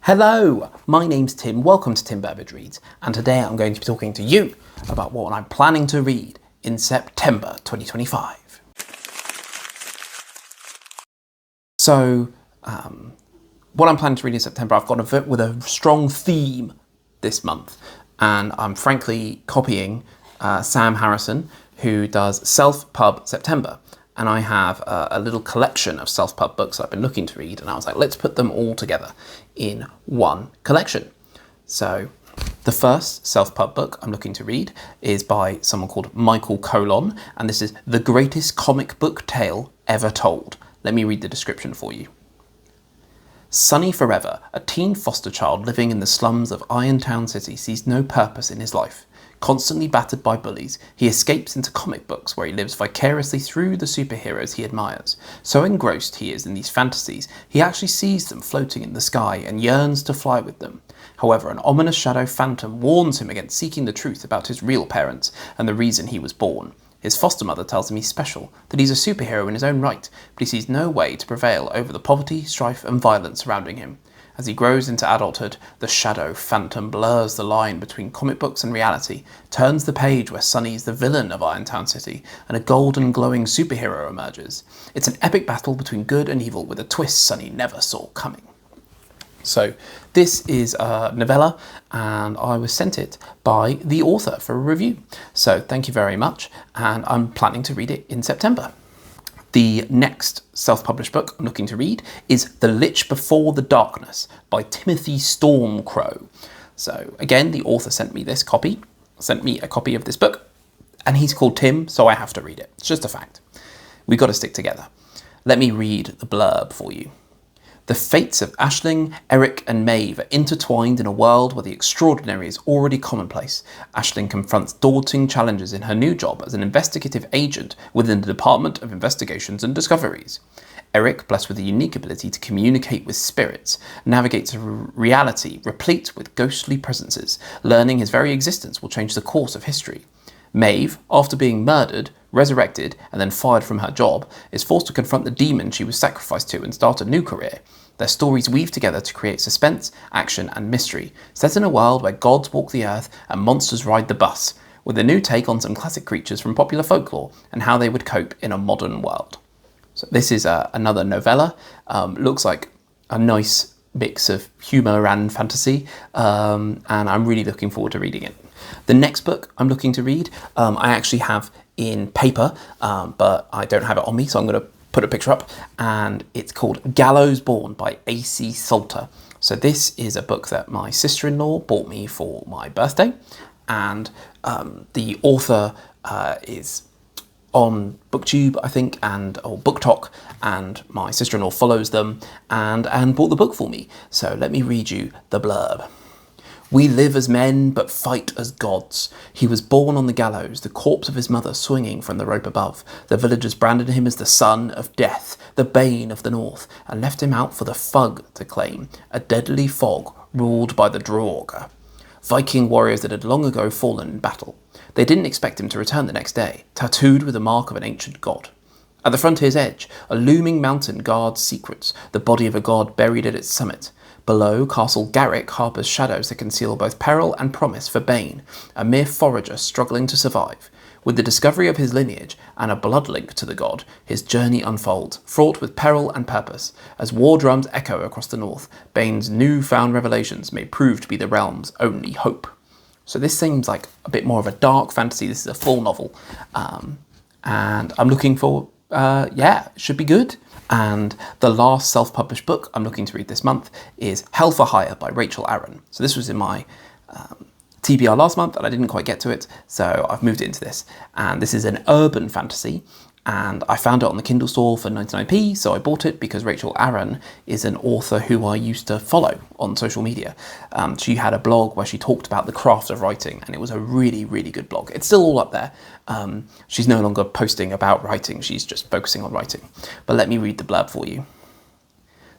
Hello, my name's Tim, welcome to Tim Burbage Reads, and today I'm going to be talking to you about what I'm planning to read in September 2025. So, what I'm planning to read in September, I've got with a strong theme this month, and I'm frankly copying Sam Harrison, who does Self-Pub September. And I have a little collection of self-pub books I've been looking to read, and I was like, let's put them all together in one collection. So the first self-pub book I'm looking to read is by someone called Michael Colon, and this is The Greatest Comic Book Tale Ever Told. Let me read the description for you. Sunny Forever, a teen foster child living in the slums of Irontown City, sees no purpose in his life. Constantly battered by bullies, he escapes into comic books where he lives vicariously through the superheroes he admires. So engrossed he is in these fantasies, he actually sees them floating in the sky and yearns to fly with them. However, an ominous shadow phantom warns him against seeking the truth about his real parents and the reason he was born. His foster mother tells him he's special, that he's a superhero in his own right, but he sees no way to prevail over the poverty, strife and violence surrounding him. As he grows into adulthood, the shadow phantom blurs the line between comic books and reality, turns the page where Sunny is the villain of Irontown City, and a golden glowing superhero emerges. It's an epic battle between good and evil with a twist Sunny never saw coming. So this is a novella, and I was sent it by the author for a review. So thank you very much, and I'm planning to read it in September. The next self-published book I'm looking to read is The Lich Before the Darkness by Timothy Stormcrow. So again, the author sent me a copy of this book, and he's called Tim, so I have to read it. It's just a fact. We've got to stick together. Let me read the blurb for you. The fates of Aisling, Eric and Maeve are intertwined in a world where the extraordinary is already commonplace. Aisling confronts daunting challenges in her new job as an investigative agent within the Department of Investigations and Discoveries. Eric, blessed with a unique ability to communicate with spirits, navigates a reality replete with ghostly presences, learning his very existence will change the course of history. Maeve, after being murdered, resurrected, and then fired from her job, is forced to confront the demon she was sacrificed to and start a new career. Their stories weave together to create suspense, action, and mystery, set in a world where gods walk the earth and monsters ride the bus, with a new take on some classic creatures from popular folklore and how they would cope in a modern world. So this is another novella. Looks like a nice mix of humour and fantasy, and I'm really looking forward to reading it. The next book I'm looking to read, I actually have in paper, but I don't have it on me, so I'm going to put a picture up, and it's called Gallows Born by A.C. Salter. So this is a book that my sister-in-law bought me for my birthday, and the author is on BookTube, I think, or BookTok, and my sister-in-law follows them and bought the book for me. So let me read you the blurb. We live as men, but fight as gods. He was born on the gallows, the corpse of his mother swinging from the rope above. The villagers branded him as the son of death, the bane of the north, and left him out for the Fug to claim, a deadly fog ruled by the Draugr, Viking warriors that had long ago fallen in battle. They didn't expect him to return the next day, tattooed with the mark of an ancient god. At the frontier's edge, a looming mountain guards secrets, the body of a god buried at its summit. Below, Castle Garrick harbours shadows that conceal both peril and promise for Bane, a mere forager struggling to survive. With the discovery of his lineage and a blood link to the god, his journey unfolds, fraught with peril and purpose. As war drums echo across the north, Bane's newfound revelations may prove to be the realm's only hope. So this seems like a bit more of a dark fantasy. This is a full novel, and I'm looking for, it should be good. And the last self-published book I'm looking to read this month is Hell for Hire by Rachel Aaron. So this was in my TBR last month, and I didn't quite get to it, so I've moved it into this. And this is an urban fantasy, and I found it on the Kindle store for 99p, so I bought it because Rachel Aaron is an author who I used to follow on social media. She had a blog where she talked about the craft of writing, and it was a really, really good blog. It's still all up there. She's no longer posting about writing, she's just focusing on writing. But let me read the blurb for you.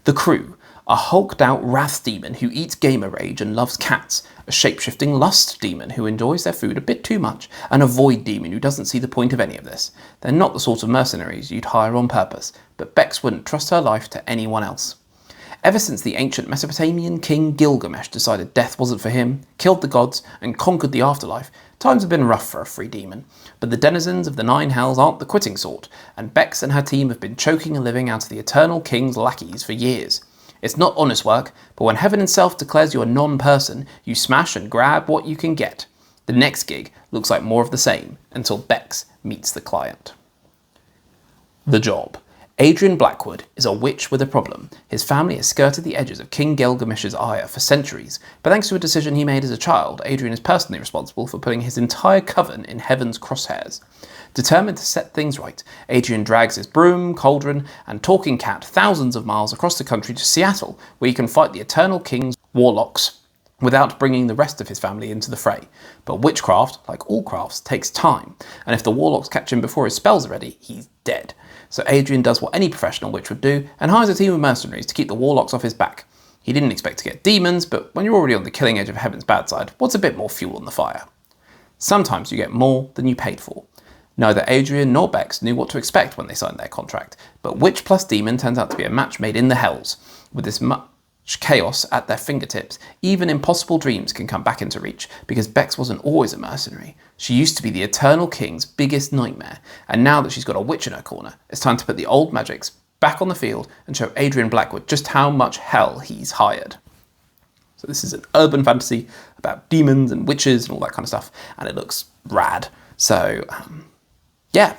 The Crew, a hulked out wrath demon who eats gamer rage and loves cats, a shape-shifting lust demon who enjoys their food a bit too much, and a void demon who doesn't see the point of any of this. They're not the sort of mercenaries you'd hire on purpose, but Bex wouldn't trust her life to anyone else. Ever since the ancient Mesopotamian king Gilgamesh decided death wasn't for him, killed the gods, and conquered the afterlife, times have been rough for a free demon. But the denizens of the Nine Hells aren't the quitting sort, and Bex and her team have been choking a living out of the Eternal King's lackeys for years. It's not honest work, but when heaven itself declares you a non-person, you smash and grab what you can get. The next gig looks like more of the same, until Bex meets the client. The job. Adrian Blackwood is a witch with a problem. His family has skirted the edges of King Gilgamesh's ire for centuries, but thanks to a decision he made as a child, Adrian is personally responsible for putting his entire coven in heaven's crosshairs. Determined to set things right, Adrian drags his broom, cauldron, and talking cat thousands of miles across the country to Seattle, where he can fight the Eternal King's warlocks, without bringing the rest of his family into the fray. But witchcraft, like all crafts, takes time, and if the warlocks catch him before his spells are ready, he's dead. So Adrian does what any professional witch would do, and hires a team of mercenaries to keep the warlocks off his back. He didn't expect to get demons, but when you're already on the killing edge of heaven's bad side, what's a bit more fuel on the fire? Sometimes you get more than you paid for. Neither Adrian nor Bex knew what to expect when they signed their contract, but witch plus demon turns out to be a match made in the hells. With this much chaos at their fingertips, even impossible dreams can come back into reach, because Bex wasn't always a mercenary. She used to be the Eternal King's biggest nightmare, and now that she's got a witch in her corner, it's time to put the old magics back on the field and show Adrian Blackwood just how much hell he's hired. So this is an urban fantasy about demons and witches and all that kind of stuff, and it looks rad. So, yeah.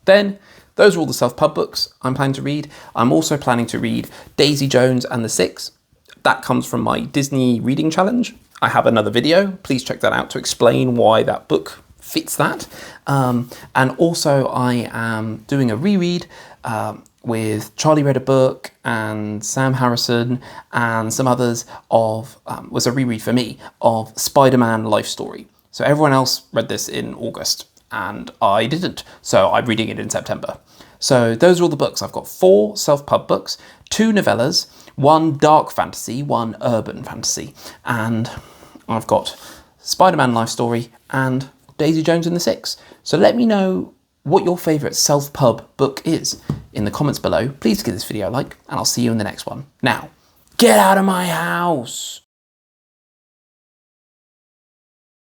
Then, those are all the self-pub books I'm planning to read. I'm also planning to read Daisy Jones and the Six. That comes from my Disney reading challenge. I have another video. Please check that out to explain why that book fits that. And also I am doing a reread with Charlie Read a Book and Sam Harrison and some others of, was a reread for me, of Spider-Man Life Story. So everyone else read this in August and I didn't. So I'm reading it in September. So those are all the books. I've got 4 self-pub books, 2 novellas, 1 dark fantasy, 1 urban fantasy, and I've got Spider-Man Life Story and Daisy Jones and the Six. So let me know what your favourite self-pub book is in the comments below. Please give this video a like, and I'll see you in the next one. Now, get out of my house!